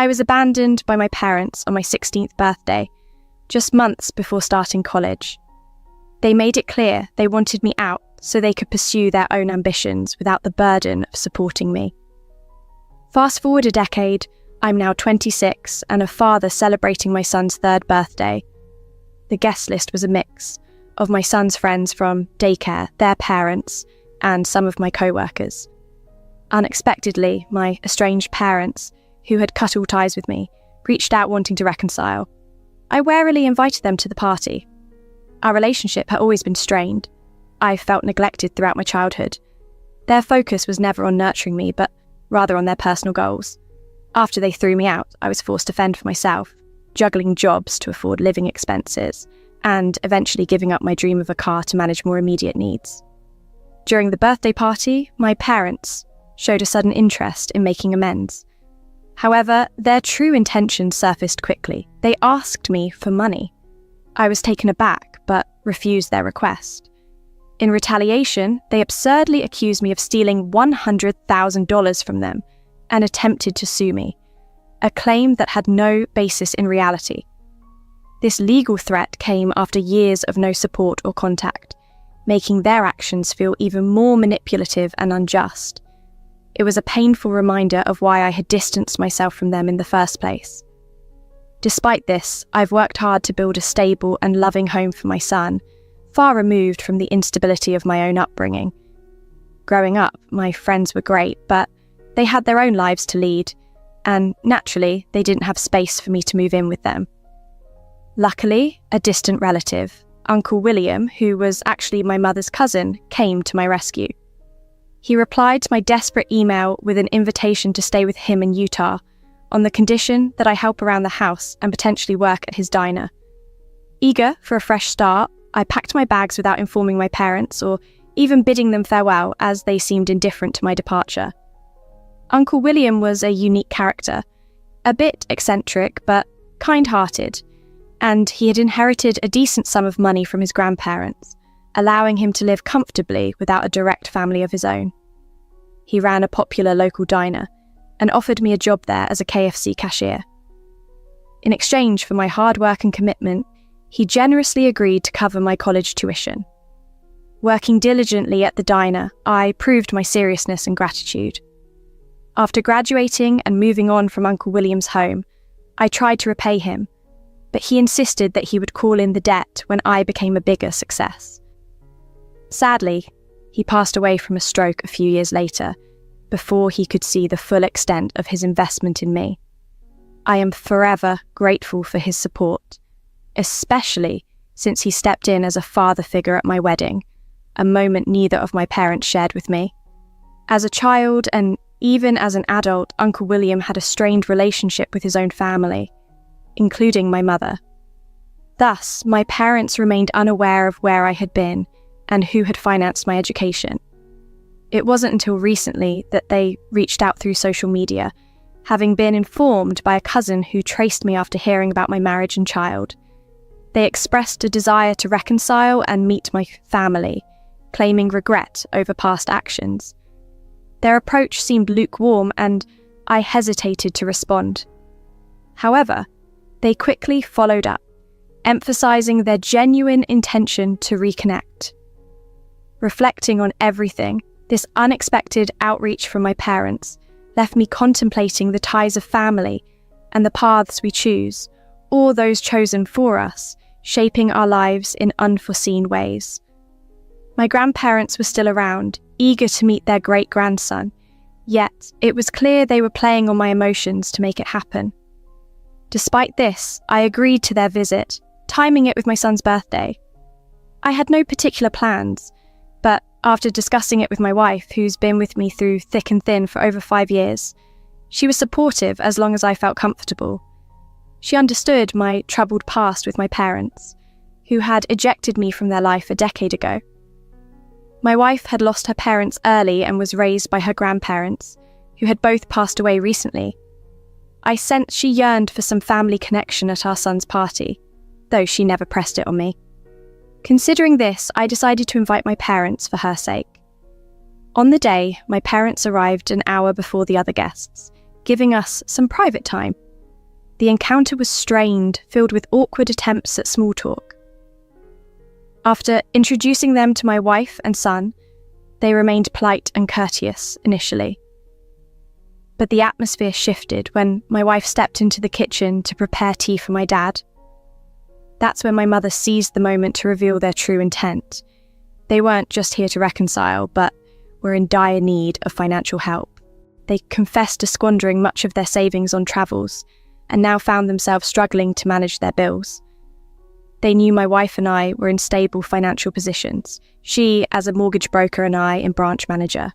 I was abandoned by my parents on my 16th birthday, just months before starting college. They made it clear they wanted me out so they could pursue their own ambitions without the burden of supporting me. Fast forward a decade, I'm now 26 and a father celebrating my son's 3rd birthday. The guest list was a mix of my son's friends from daycare, their parents, and some of my co-workers. Unexpectedly, my estranged parents, who had cut all ties with me, reached out wanting to reconcile. I warily invited them to the party. Our relationship had always been strained. I felt neglected throughout my childhood. Their focus was never on nurturing me, but rather on their personal goals. After they threw me out, I was forced to fend for myself, juggling jobs to afford living expenses, and eventually giving up my dream of a car to manage more immediate needs. During the birthday party, my parents showed a sudden interest in making amends. However, their true intentions surfaced quickly. They asked me for money. I was taken aback, but refused their request. In retaliation, they absurdly accused me of stealing $100,000 from them and attempted to sue me, a claim that had no basis in reality. This legal threat came after years of no support or contact, making their actions feel even more manipulative and unjust. It was a painful reminder of why I had distanced myself from them in the first place. Despite this, I've worked hard to build a stable and loving home for my son, far removed from the instability of my own upbringing. Growing up, my friends were great, but they had their own lives to lead, and naturally, they didn't have space for me to move in with them. Luckily, a distant relative, Uncle William, who was actually my mother's cousin, came to my rescue. He replied to my desperate email with an invitation to stay with him in Utah, on the condition that I help around the house and potentially work at his diner. Eager for a fresh start, I packed my bags without informing my parents or even bidding them farewell, as they seemed indifferent to my departure. Uncle William was a unique character, a bit eccentric but kind-hearted, and he had inherited a decent sum of money from his grandparents, allowing him to live comfortably without a direct family of his own. He ran a popular local diner and offered me a job there as a KFC cashier. In exchange for my hard work and commitment, he generously agreed to cover my college tuition. Working diligently at the diner, I proved my seriousness and gratitude. After graduating and moving on from Uncle William's home, I tried to repay him, but he insisted that he would call in the debt when I became a bigger success. Sadly, he passed away from a stroke a few years later, before he could see the full extent of his investment in me. I am forever grateful for his support, especially since he stepped in as a father figure at my wedding, a moment neither of my parents shared with me. As a child and even as an adult, Uncle William had a strained relationship with his own family, including my mother. Thus, my parents remained unaware of where I had been and who had financed my education. It wasn't until recently that they reached out through social media, having been informed by a cousin who traced me after hearing about my marriage and child. They expressed a desire to reconcile and meet my family, claiming regret over past actions. Their approach seemed lukewarm and I hesitated to respond. However, they quickly followed up, emphasizing their genuine intention to reconnect. Reflecting on everything, this unexpected outreach from my parents left me contemplating the ties of family and the paths we choose, or those chosen for us, shaping our lives in unforeseen ways. My grandparents were still around, eager to meet their great-grandson, yet it was clear they were playing on my emotions to make it happen. Despite this, I agreed to their visit, timing it with my son's birthday. I had no particular plans, but after discussing it with my wife, who's been with me through thick and thin for over 5 years, she was supportive as long as I felt comfortable. She understood my troubled past with my parents, who had ejected me from their life a decade ago. My wife had lost her parents early and was raised by her grandparents, who had both passed away recently. I sensed she yearned for some family connection at our son's party, though she never pressed it on me. Considering this, I decided to invite my parents for her sake. On the day, my parents arrived an hour before the other guests, giving us some private time, The encounter was strained, filled with awkward attempts at small talk. After introducing them to my wife and son, they remained polite and courteous initially. But the atmosphere shifted when my wife stepped into the kitchen to prepare tea for my dad. That's when my mother seized the moment to reveal their true intent. They weren't just here to reconcile, but were in dire need of financial help. They confessed to squandering much of their savings on travels, and now found themselves struggling to manage their bills. They knew my wife and I were in stable financial positions, she as a mortgage broker and I in branch manager.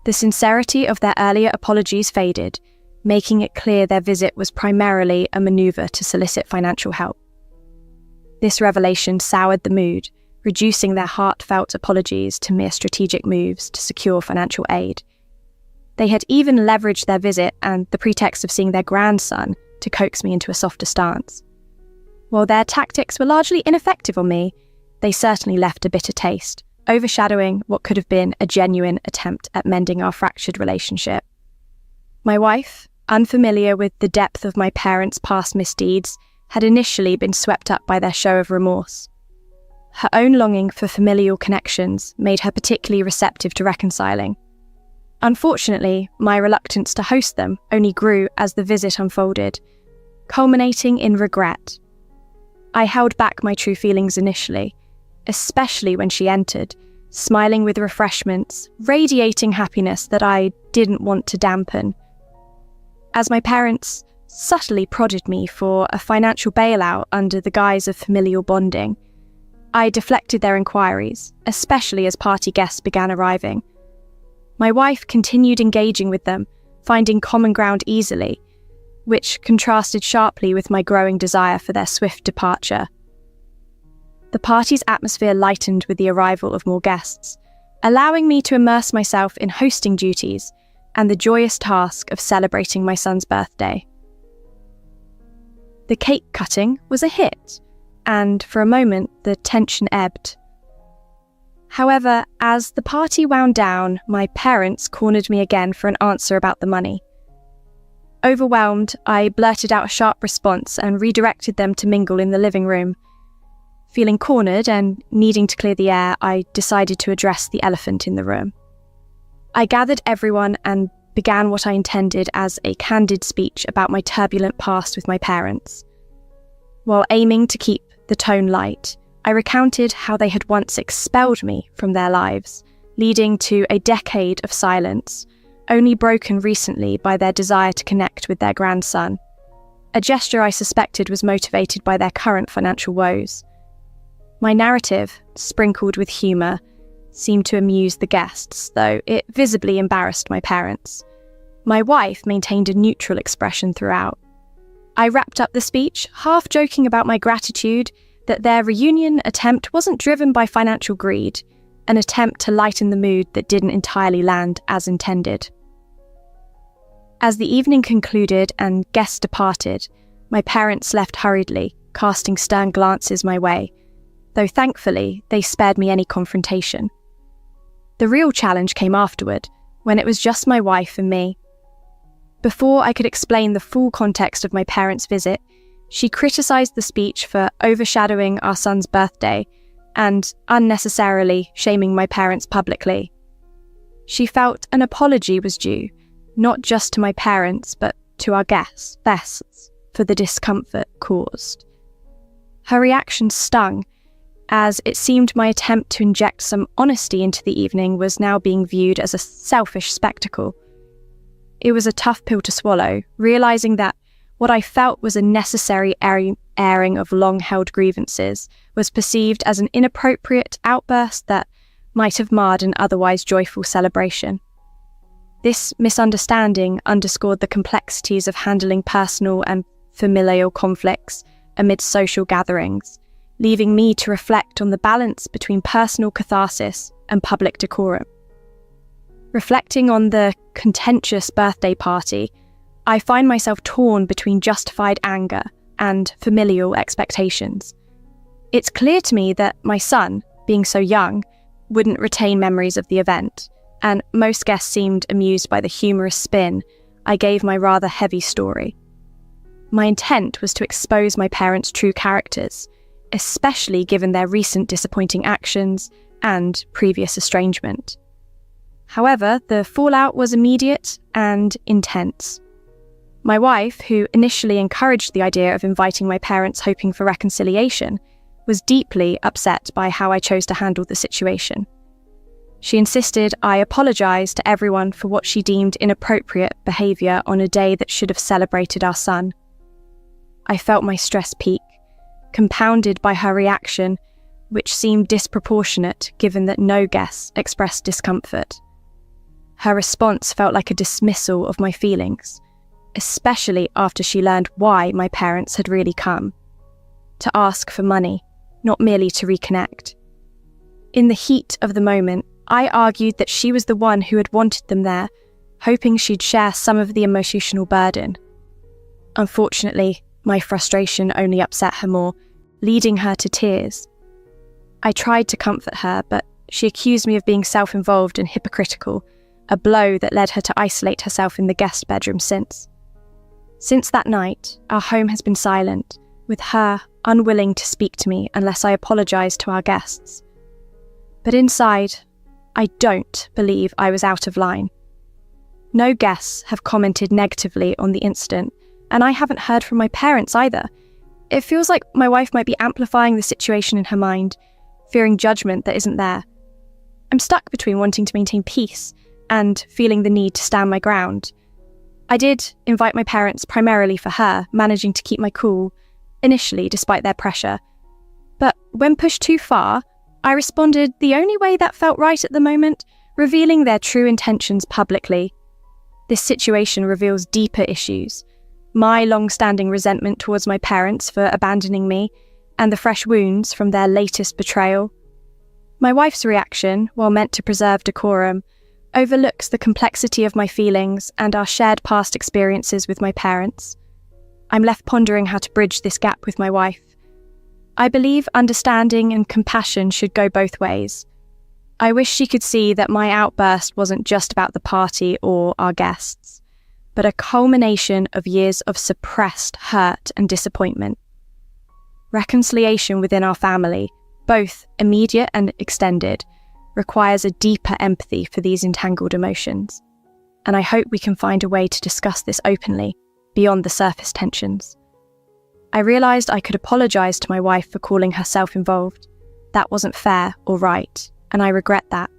The sincerity of their earlier apologies faded, making it clear their visit was primarily a maneuver to solicit financial help. This revelation soured the mood, reducing their heartfelt apologies to mere strategic moves to secure financial aid. They had even leveraged their visit and the pretext of seeing their grandson to coax me into a softer stance. While their tactics were largely ineffective on me, they certainly left a bitter taste, overshadowing what could have been a genuine attempt at mending our fractured relationship. My wife, unfamiliar with the depth of my parents' past misdeeds, had initially been swept up by their show of remorse. Her own longing for familial connections made her particularly receptive to reconciling. Unfortunately, my reluctance to host them only grew as the visit unfolded, culminating in regret. I held back my true feelings initially, especially when she entered, smiling with refreshments, radiating happiness that I didn't want to dampen. As my parents subtly prodded me for a financial bailout under the guise of familial bonding, I deflected their inquiries, especially as party guests began arriving. My wife continued engaging with them, finding common ground easily, which contrasted sharply with my growing desire for their swift departure. The party's atmosphere lightened with the arrival of more guests, allowing me to immerse myself in hosting duties and the joyous task of celebrating my son's birthday. The cake cutting was a hit, and for a moment the tension ebbed. However, as the party wound down, my parents cornered me again for an answer about the money. Overwhelmed, I blurted out a sharp response and redirected them to mingle in the living room. Feeling cornered and needing to clear the air, I decided to address the elephant in the room. I gathered everyone and began what I intended as a candid speech about my turbulent past with my parents. While aiming to keep the tone light, I recounted how they had once expelled me from their lives, leading to a decade of silence, only broken recently by their desire to connect with their grandson, a gesture I suspected was motivated by their current financial woes. My narrative, sprinkled with humour, seemed to amuse the guests, though it visibly embarrassed my parents. My wife maintained a neutral expression throughout. I wrapped up the speech, half joking about my gratitude that their reunion attempt wasn't driven by financial greed, an attempt to lighten the mood that didn't entirely land as intended. As the evening concluded and guests departed, my parents left hurriedly, casting stern glances my way, though thankfully they spared me any confrontation. The real challenge came afterward, when it was just my wife and me. Before I could explain the full context of my parents' visit, she criticised the speech for overshadowing our son's birthday and unnecessarily shaming my parents publicly. She felt an apology was due, not just to my parents, but to our guests for the discomfort caused. Her reaction stung, as it seemed my attempt to inject some honesty into the evening was now being viewed as a selfish spectacle. It was a tough pill to swallow, realising that what I felt was a necessary airing of long-held grievances was perceived as an inappropriate outburst that might have marred an otherwise joyful celebration. This misunderstanding underscored the complexities of handling personal and familial conflicts amid social gatherings, leaving me to reflect on the balance between personal catharsis and public decorum. Reflecting on the contentious birthday party, I find myself torn between justified anger and familial expectations. It's clear to me that my son, being so young, wouldn't retain memories of the event, and most guests seemed amused by the humorous spin I gave my rather heavy story. My intent was to expose my parents' true characters, especially given their recent disappointing actions and previous estrangement. However, the fallout was immediate and intense. My wife, who initially encouraged the idea of inviting my parents hoping for reconciliation, was deeply upset by how I chose to handle the situation. She insisted I apologise to everyone for what she deemed inappropriate behaviour on a day that should have celebrated our son. I felt my stress peak, compounded by her reaction, which seemed disproportionate given that no guests expressed discomfort. Her response felt like a dismissal of my feelings, especially after she learned why my parents had really come. To ask for money, not merely to reconnect. In the heat of the moment, I argued that she was the one who had wanted them there, hoping she'd share some of the emotional burden. Unfortunately, my frustration only upset her more, leading her to tears. I tried to comfort her, but she accused me of being self-involved and hypocritical, a blow that led her to isolate herself in the guest bedroom since. Since that night, our home has been silent, with her unwilling to speak to me unless I apologised to our guests. But inside, I don't believe I was out of line. No guests have commented negatively on the incident, and I haven't heard from my parents either. It feels like my wife might be amplifying the situation in her mind, fearing judgment that isn't there. I'm stuck between wanting to maintain peace and feeling the need to stand my ground. I did invite my parents primarily for her, managing to keep my cool, initially despite their pressure. But when pushed too far, I responded the only way that felt right at the moment, revealing their true intentions publicly. This situation reveals deeper issues. My long-standing resentment towards my parents for abandoning me, and the fresh wounds from their latest betrayal. My wife's reaction, while meant to preserve decorum, overlooks the complexity of my feelings and our shared past experiences with my parents. I'm left pondering how to bridge this gap with my wife. I believe understanding and compassion should go both ways. I wish she could see that my outburst wasn't just about the party or our guests, but a culmination of years of suppressed hurt and disappointment. Reconciliation within our family, both immediate and extended, requires a deeper empathy for these entangled emotions. And I hope we can find a way to discuss this openly, beyond the surface tensions. I realised I could apologise to my wife for calling her self-involved. That wasn't fair or right, and I regret that.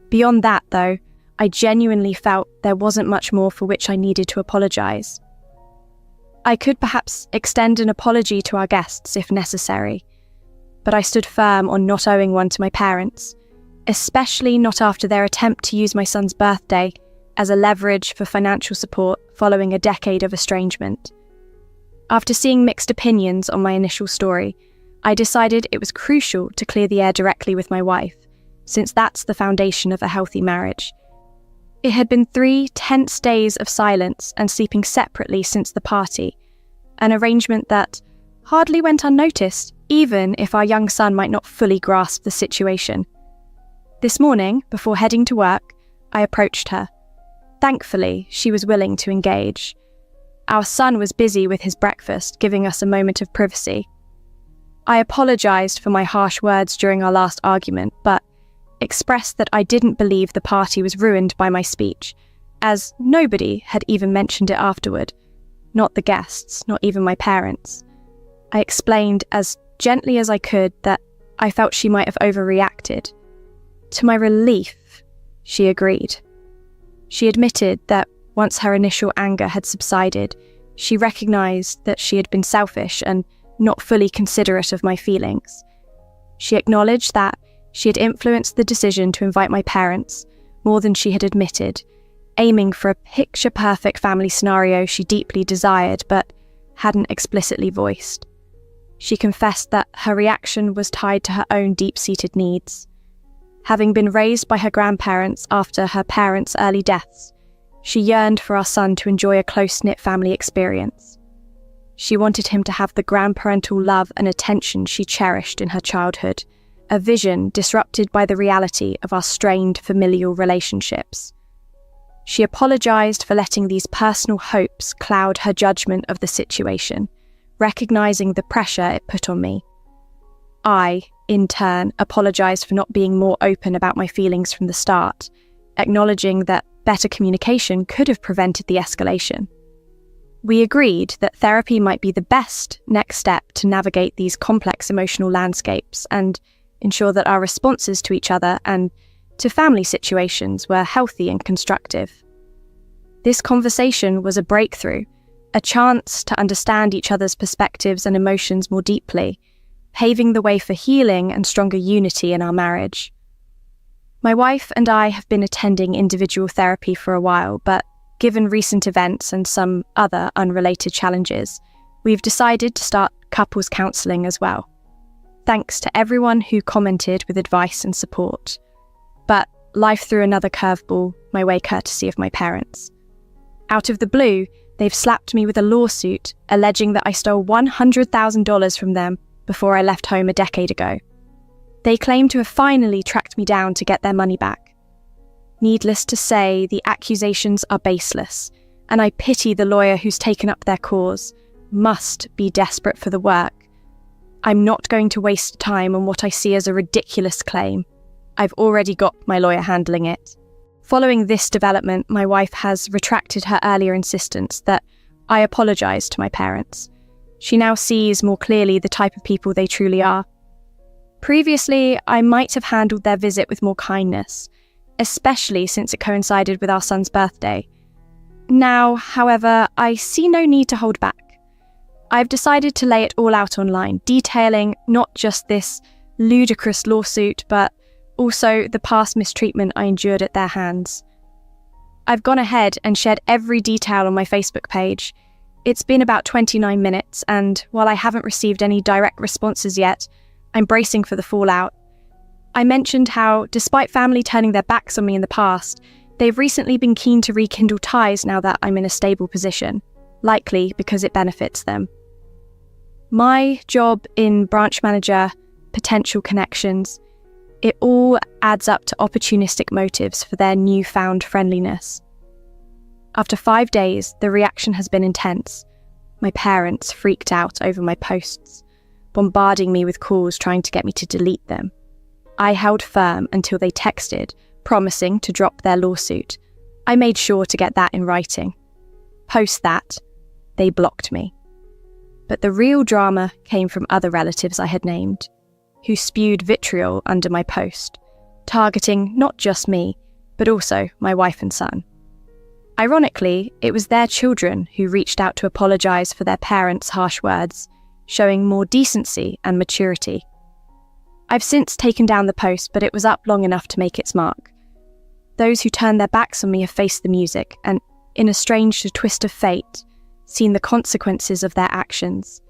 Beyond that, though, I genuinely felt there wasn't much more for which I needed to apologise. I could perhaps extend an apology to our guests if necessary, but I stood firm on not owing one to my parents, especially not after their attempt to use my son's birthday as a leverage for financial support following a decade of estrangement. After seeing mixed opinions on my initial story, I decided it was crucial to clear the air directly with my wife, since that's the foundation of a healthy marriage. It had been 3 tense days of silence and sleeping separately since the party, an arrangement that hardly went unnoticed, even if our young son might not fully grasp the situation. This morning, before heading to work, I approached her. Thankfully, she was willing to engage. Our son was busy with his breakfast, giving us a moment of privacy. I apologised for my harsh words during our last argument, but expressed that I didn't believe the party was ruined by my speech, as nobody had even mentioned it afterward. Not the guests, not even my parents. I explained as gently as I could that I felt she might have overreacted. To my relief, she agreed. She admitted that once her initial anger had subsided, she recognised that she had been selfish and not fully considerate of my feelings. She acknowledged that she had influenced the decision to invite my parents more than she had admitted, aiming for a picture-perfect family scenario she deeply desired but hadn't explicitly voiced. She confessed that her reaction was tied to her own deep-seated needs. Having been raised by her grandparents after her parents' early deaths, she yearned for our son to enjoy a close-knit family experience. She wanted him to have the grandparental love and attention she cherished in her childhood, a vision disrupted by the reality of our strained familial relationships. She apologized for letting these personal hopes cloud her judgment of the situation, recognizing the pressure it put on me. I, in turn, apologized for not being more open about my feelings from the start, acknowledging that better communication could have prevented the escalation. We agreed that therapy might be the best next step to navigate these complex emotional landscapes and ensure that our responses to each other and to family situations were healthy and constructive. This conversation was a breakthrough, a chance to understand each other's perspectives and emotions more deeply, paving the way for healing and stronger unity in our marriage. My wife and I have been attending individual therapy for a while, but given recent events and some other unrelated challenges, we've decided to start couples counselling as well. Thanks to everyone who commented with advice and support. But life threw another curveball my way courtesy of my parents. Out of the blue, they've slapped me with a lawsuit alleging that I stole $100,000 from them before I left home a decade ago. They claim to have finally tracked me down to get their money back. Needless to say, the accusations are baseless, and I pity the lawyer who's taken up their cause, must be desperate for the work. I'm not going to waste time on what I see as a ridiculous claim. I've already got my lawyer handling it. Following this development, my wife has retracted her earlier insistence that I apologise to my parents. She now sees more clearly the type of people they truly are. Previously, I might have handled their visit with more kindness, especially since it coincided with our son's birthday. Now, however, I see no need to hold back. I've decided to lay it all out online, detailing not just this ludicrous lawsuit, but also the past mistreatment I endured at their hands. I've gone ahead and shared every detail on my Facebook page. It's been about 29 minutes, and while I haven't received any direct responses yet, I'm bracing for the fallout. I mentioned how, despite family turning their backs on me in the past, they've recently been keen to rekindle ties now that I'm in a stable position, likely because it benefits them. My job in branch manager, potential connections, it all adds up to opportunistic motives for their newfound friendliness. After 5 days, the reaction has been intense. My parents freaked out over my posts, bombarding me with calls trying to get me to delete them. I held firm until they texted, promising to drop their lawsuit. I made sure to get that in writing. Post that, they blocked me. But the real drama came from other relatives I had named, who spewed vitriol under my post, targeting not just me, but also my wife and son. Ironically, it was their children who reached out to apologise for their parents' harsh words, showing more decency and maturity. I've since taken down the post, but it was up long enough to make its mark. Those who turned their backs on me have faced the music and, in a strange twist of fate, seen the consequences of their actions.